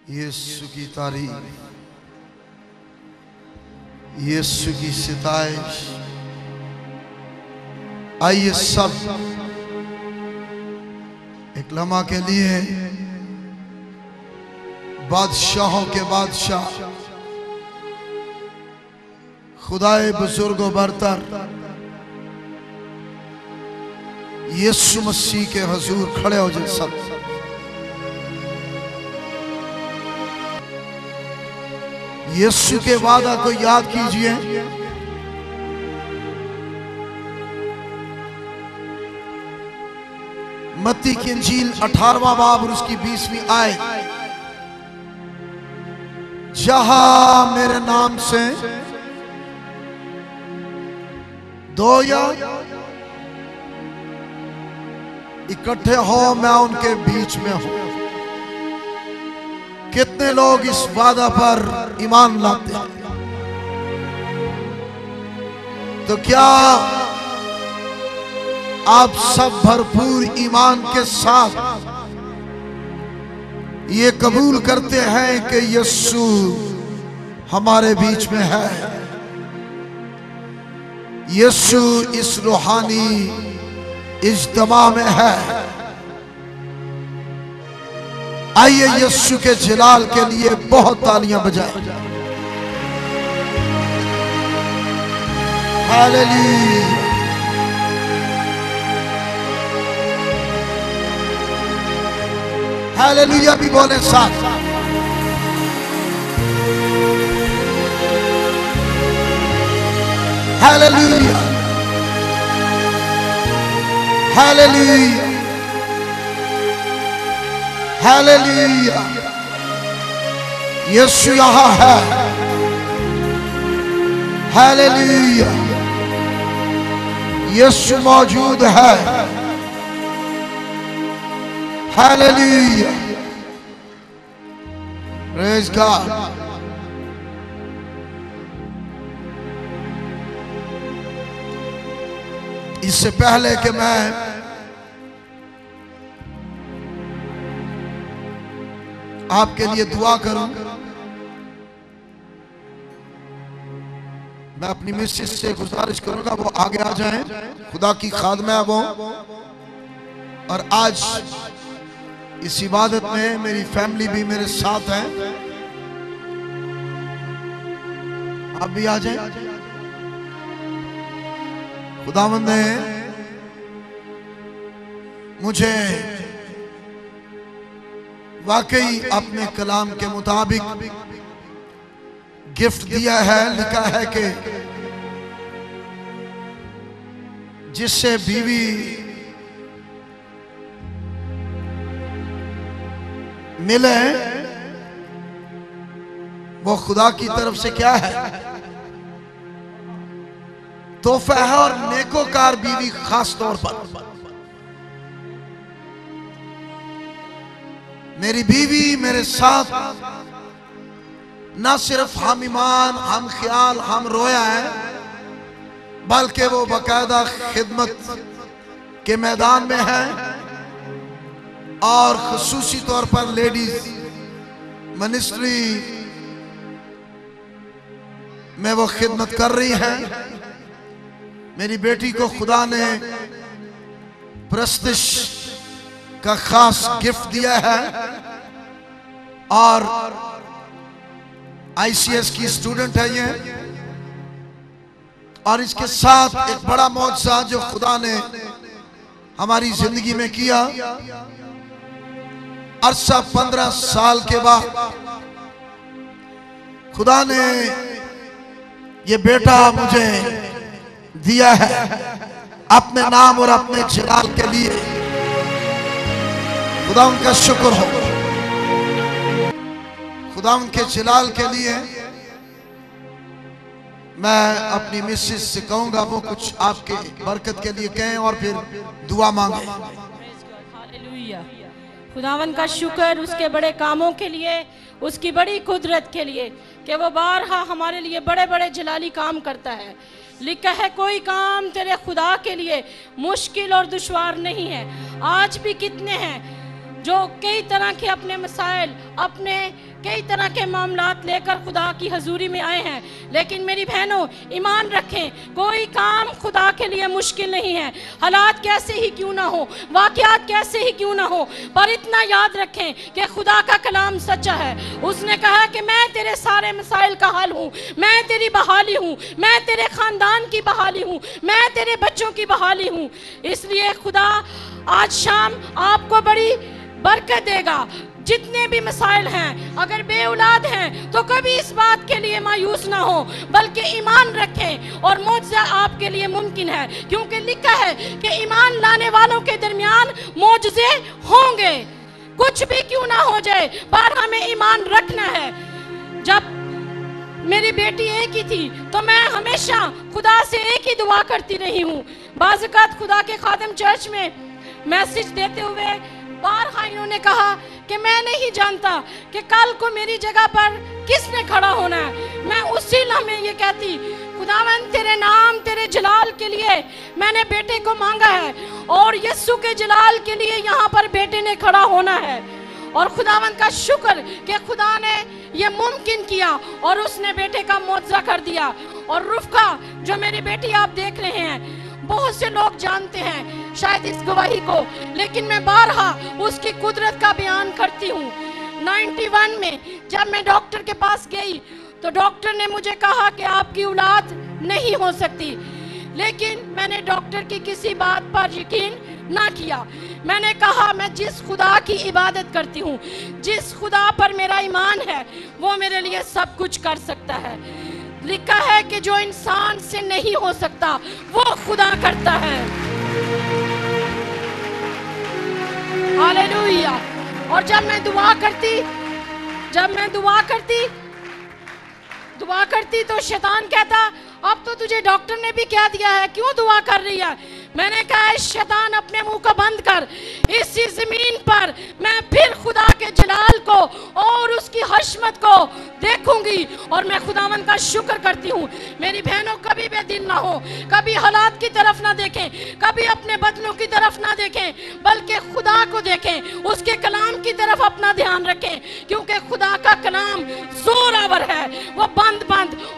यीशु की तारीफ, यीशु की सिताइश। आइए सब एक लम्हा के लिए बादशाहों के बादशाह, खुदाए बुजुर्गो बरतर यीशु मसीह के हुजूर खड़े हो जाए सब। यीशु के वादा को याद कीजिए। मत्ती की इंजील 18वां बाब और उसकी 20वीं आयत। जहां मेरे नाम से दो या इकट्ठे हो, मैं उनके बीच में हूं। कितने लोग इस वादा पर ईमान लाते हैं? तो क्या आप सब भरपूर ईमान के साथ ये कबूल करते हैं कि यीशु हमारे बीच में है? यीशु इस रूहानी इज्तिमा में है। आइए यीशु के जलाल के लिए बहुत तालियां बजाएं। हालेलुया, हालेलुया भी बोले साथ। Hallelujah, hallelujah, hallelujah. यीशु यहां है। हालेलुया, यीशु मौजूद है। Hallelujah, praise God. इससे पहले कि मैं आपके लिए दुआ करूं, मैं अपनी मिसेस से गुजारिश करूंगा वो आगे आ जाएं। खुदा की खादमे है वो। और आज इस इबादत में मेरी फैमिली भी मेरे साथ है। आप भी आ जाएं। खुदावंद ने मुझे वाकई अपने कलाम के मुताबिक गिफ्ट दिया है। लिखा है कि जिससे बीवी मिले वो खुदा की तरफ से क्या है? तोहफा है। और नेकोकार बीवी खास तौर पर मेरी बीवी मेरे साथ ना सिर्फ हम ईमान, हम ख्याल, हम रोया है, बल्कि वो बाकायदा खिदमत के मैदान में है। और खुसूसी तौर पर लेडीज मिनिस्ट्री में वो खिदमत कर रही है। मेरी बेटी को खुदा ने प्रस्तिश का खास गिफ्ट दिया है और ICS की स्टूडेंट है ये। और इसके साथ एक बड़ा मौजज़ा जो खुदा ने हमारी जिंदगी में किया, अरसा 15 साल के बाद खुदा ने ये बेटा मुझे दिया है अपने नाम और अपने जलाल के लिए। खुदा उनका शुक्र हो। खुदा उनके जलाल के लिए मैं अपनी मिसेस से कहूंगा वो कुछ आपके बरकत के लिए कहें और फिर दुआ मांगे। हालेलुया, खुदावन का शुक्र उसके बड़े कामों के लिए, उसकी बड़ी कुदरत के लिए कि वो बारहा हमारे लिए बड़े बड़े जलाली काम करता है। लिखा है कोई काम तेरे खुदा के लिए मुश्किल और दुश्वार नहीं है। आज भी कितने हैं जो कई तरह के अपने मसाइल, अपने कई तरह के मामलात लेकर खुदा की हजूरी में आए हैं, लेकिन मेरी बहनों ईमान रखें, कोई काम खुदा के लिए मुश्किल नहीं है। हालात कैसे ही क्यों ना हो, वाक़यात कैसे ही क्यों ना हो, पर इतना याद रखें कि खुदा का कलाम सच्चा है। उसने कहा कि मैं तेरे सारे मसाइल का हल हूँ, मैं तेरी बहाली हूँ, मैं तेरे ख़ानदान की बहाली हूँ, मैं तेरे बच्चों की बहाली हूँ। इसलिए खुदा आज शाम आपको बड़ी बरकत देगा। जितने भी मसाइल हैं, अगर बे औलाद हैं तो कभी इस बात के लिए मायूस ना हो, बल्कि ईमान रखें और मौजज़ा आपके लिए मुमकिन है, क्योंकि लिखा है कि ईमान लाने वालों के दरमियान मौजज़े होंगे। कुछ भी क्यों ना हो जाए, पर हमें ईमान रखना है। जब मेरी बेटी एक ही थी तो मैं हमेशा खुदा से एक ही दुआ करती रही हूँ। बाज़ औक़ात खुदा के खादिम चर्च में मैसेज देते हुए बारहा इन्होंने कहा कि मैं नहीं जानता कि कल को मेरी जगह पर किसने खड़ा होना है। मैं उसी लम्हे ये कहती, खुदावंद तेरे नाम, तेरे जलाल के लिए मैंने बेटे को मांगा है, और यीशु के जलाल के लिए यहाँ पर बेटे ने खड़ा होना है। और खुदावंद का शुक्र कि खुदा ने ये मुमकिन किया और उसने बेटे का मुआवजा कर दिया। और रुफ़का जो मेरी बेटी आप देख रहे हैं, बहुत से लोग जानते हैं शायद इस गवाही को, लेकिन मैं बारहा उसकी कुदरत का बयान करती हूँ। 91 में जब मैं डॉक्टर के पास गई तो डॉक्टर ने मुझे कहा कि आपकी औलाद नहीं हो सकती, लेकिन मैंने डॉक्टर की किसी बात पर यकीन ना किया। मैंने कहा मैं जिस खुदा की इबादत करती हूँ, जिस खुदा पर मेरा ईमान है, वो मेरे लिए सब कुछ कर सकता है। लिखा है कि जो इंसान से नहीं हो सकता वो खुदा करता है। हालेलुया। और जब मैं दुआ करती तो शैतान कहता अब तो तुझे डॉक्टर ने भी कह दिया है, क्यों दुआ कर रही है। मैंने कहा शैतान अपने मुंह को बंद कर, इसी जमीन पर मैं फिर खुदा के जलाल को और उसकी हशमत को देखूंगी। और मैं खुदावन का शुक्र करती हूँ। मेरी बहनों कभी बेदिल ना हो, कभी हालात की तरफ ना देखें, कभी अपने बदलों की तरफ ना देखें, बल्कि खुदा को देखें, उसके कलाम की तरफ अपना ध्यान रखें, क्योंकि खुदा का कलाम जोरावर है। वो बंद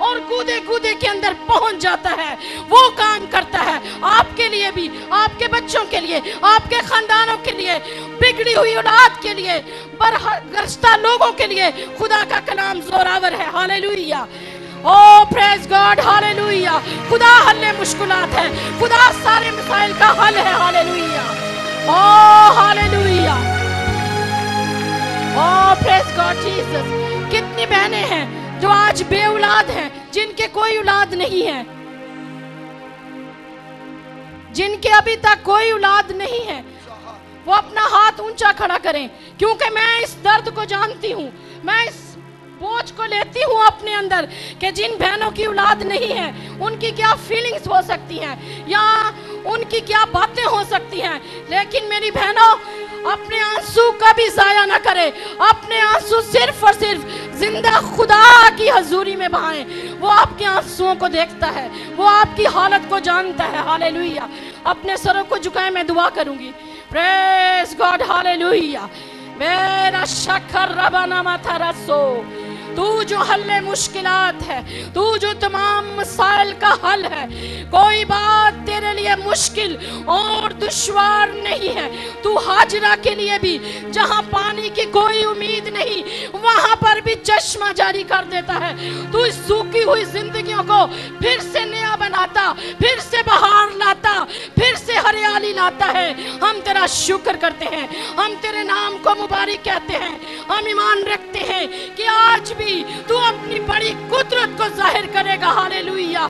और कूदे कूदे के अंदर पहुंच जाता है, वो काम करता है आपके लिए भी, आपके बच्चों के लिए, आपके खानदानों के लिए, बिगड़ी हुई औलाद के लिए, बरगश्ता लोगों के लिए खुदा का कलाम जोरावर है। हालेलुया। ओ प्रेज गॉड। हालेलुया। खुदा हल मुश्किलात है, खुदा सारे मसाइल का हल है। हालेलुया। ओ हालेलुया। ओ प्रेज गॉड जीसस। कितनी बहनें हैं जो आज बे औलाद हैं, जिनके कोई औलाद नहीं है, जिनके अभी तक कोई औलाद नहीं है, वो अपना हाथ ऊंचा खड़ा करें, क्योंकि मैं इस दर्द को जानती हूँ, मैं इस बोझ को लेती हूँ अपने अंदर कि जिन बहनों की औलाद नहीं है उनकी क्या फीलिंग्स हो सकती हैं या उनकी क्या बातें हो सकती हैं। लेकिन मेरी बहनों अपने आंसू कभी जाया ना करें, अपने आंसू सिर्फ और सिर्फ जिंदा खुदा की हजूरी में बहाएं। वो आपके आंसुओं को देखता है, वो आपकी हालत को जानता है। हालेलुया। अपने सरों को झुकाए, मैं दुआ करूंगी। Praise God. हालेलुया। मेरा शखर रबाना माथा रसो, तू जो हल्ले मुश्किलात है, तू जो तमाम मसाइल का हल है, कोई बात तेरे लिए मुश्किल और दुश्वार नहीं है। तू हाजरा के लिए भी जहां पानी की कोई उम्मीद नहीं, वहां पर भी चश्मा जारी कर देता है। तू इस सूखी हुई जिंदगियों को फिर से नया बनाता, फिर से बहार लाता, फिर से हरियाली लाता है। हम तेरा शुक्र करते हैं, हम तेरे नाम को मुबारक कहते हैं। हम ईमान रखते हैं कि आज भी तू अपनी बड़ी कुदरत को जाहिर करेगा। हालेलुया।